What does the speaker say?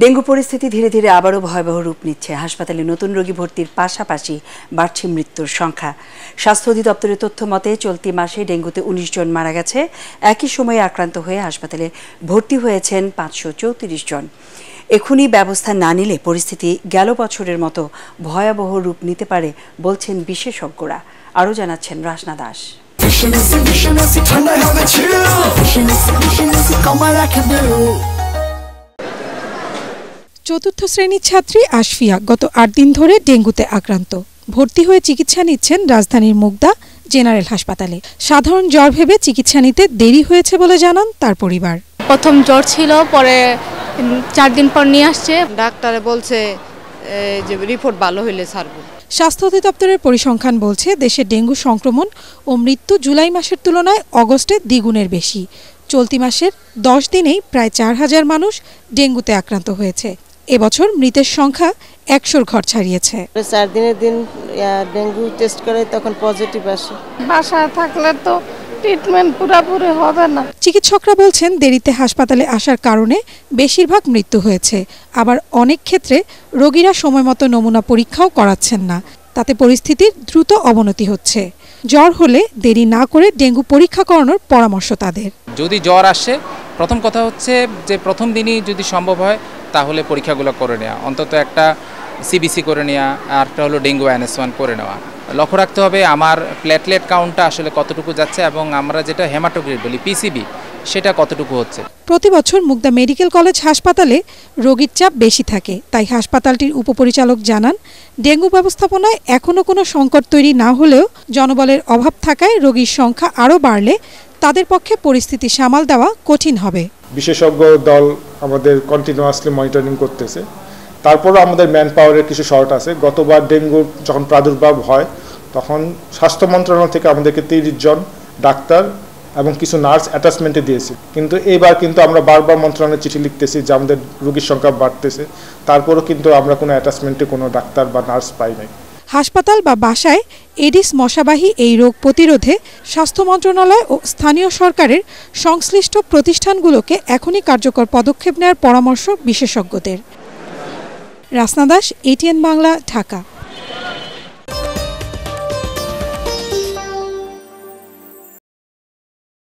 Dengue পরিস্থিতি ধীরে ধীরে আবারও ভয়াবহ রূপ নিচ্ছে। হাসপাতালে নতুন রোগী ভর্তির পাশাপাশি বাড়ছে মৃত্যুর সংখ্যা। স্বাস্থ্য অধিদপ্তরের তথ্য মতে চলতি মাসে ডেঙ্গুতে ১৯ জন মারা গেছে। একই সময়ে আক্রান্ত হয়ে হাসপাতালে ভর্তি হয়েছেন ৫৩৪ জন। এখনই ব্যবস্থা না নিলে পরিস্থিতি গেল বছরের মতো ভয়াবহ রূপ নিতে পারে বলছেন বিশেষজ্ঞরা। আরও জানাচ্ছেন রাসনা দাস। চতুর্থ শ্রেণীর ছাত্রী আশফিয়া গত ৮ দিন ধরে ডেঙ্গুতে আক্রান্ত। ভর্তি হয়ে চিকিৎসা নিচ্ছেন রাজধানীর মুগদা জেনারেল হাসপাতালে। সাধারণ জ্বর ভেবে চিকিৎসা নিতে দেরি হয়েছে বলে জানান তার পরিবার। প্রথম জ্বর ছিল, পরে ৪ দিন পর নিয়ে আসছে। ডাক্তারে বলছে যে রিপোর্ট ভালো হইলে ছাড়বো। স্বাস্থ্য অধিদপ্তরের পরিসংখ্যান বলছে দেশে ডেঙ্গু সংক্রমণ ও মৃত্যু জুলাই মাসের তুলনায় অগস্টে দ্বিগুণের বেশি। চলতি মাসের ১০ দিনেই প্রায় ৪,০০০ মানুষ ডেঙ্গুতে আক্রান্ত হয়েছে। এবছর মৃতের সংখ্যা ১০০-র ঘর ছাড়িয়েছে। ৪ দিনের দিন ডেঙ্গু টেস্ট করে তখন পজিটিভ আসে। বাসায় থাকলে তো ট্রিটমেন্ট পুরোপুরি হবে না। চিকিৎসকরা বলছেন দেরিতে হাসপাতালে আসার কারণে বেশিরভাগ মৃত্যু হয়েছে। আবার অনেক ক্ষেত্রে রোগীরা সময়মতো নমুনা পরীক্ষাও করাচ্ছেন না। তাতে পরিস্থিতির দ্রুত অবনতি হচ্ছে। জ্বর হলে দেরি না করে ডেঙ্গু পরীক্ষা করানোর পরামর্শ তাদের। যদি জ্বর আসে, প্রথম কথা হচ্ছে যে প্রথম দিনই যদি সম্ভব হয় তাহলে পরীক্ষাগুলো করে নেওয়া, অন্তত একটা সিবিসি করে নেওয়া, আর একটা হলো ডেঙ্গু NS1 করে নেওয়া। লক্ষ্য রাখতে হবে আমার প্লেটলেট কাউন্টটা আসলে কতটুকু যাচ্ছে এবং আমরা যেটা হেমাটোক্রিট বলি PCB সেটা কতটুকু হচ্ছে। প্রতি বছর মুগদা মেডিকেল কলেজ হাসপাতালে রোগীর চাপ বেশি থাকে, তাই হাসপাতালটির উপপরিচালক জানান ডেঙ্গু ব্যবস্থাপনায় এখনও কোনো সংকট তৈরি না হলেও জনবলের অভাব থাকায় রোগীর সংখ্যা আরও বাড়লে তাদের পক্ষে পরিস্থিতি সামাল দেওয়া কঠিন হবে। বিশেষজ্ঞ দল আমাদের কন্টিনিউয়াসলি মনিটরিং করতেছে। তারপরও আমাদের ম্যান পাওয়ারের কিছু শর্ট আছে। গতবার ডেঙ্গুর যখন প্রাদুর্ভাব হয় তখন স্বাস্থ্য মন্ত্রণালয় থেকে আমাদেরকে ৩০ জন ডাক্তার এবং কিছু নার্স অ্যাটাচমেন্টে দিয়েছে। কিন্তু এইবার কিন্তু আমরা বারবার মন্ত্রণালয়ে চিঠি লিখতেছি যে আমাদের রোগীর সংখ্যা বাড়তেছে, তারপরও কিন্তু আমরা কোনো অ্যাটাচমেন্টে কোনো ডাক্তার বা নার্স পাই নাই। হাসপাতাল বা বাসায় এডিস মশাবাহী এই রোগ প্রতিরোধে স্বাস্থ্য মন্ত্রণালয় ও স্থানীয় সরকারের সংশ্লিষ্ট প্রতিষ্ঠানগুলোকে এখনই কার্যকর পদক্ষেপ নেওয়ার পরামর্শ বিশেষজ্ঞদের। রাসনা দাস, ATN বাংলা, ঢাকা।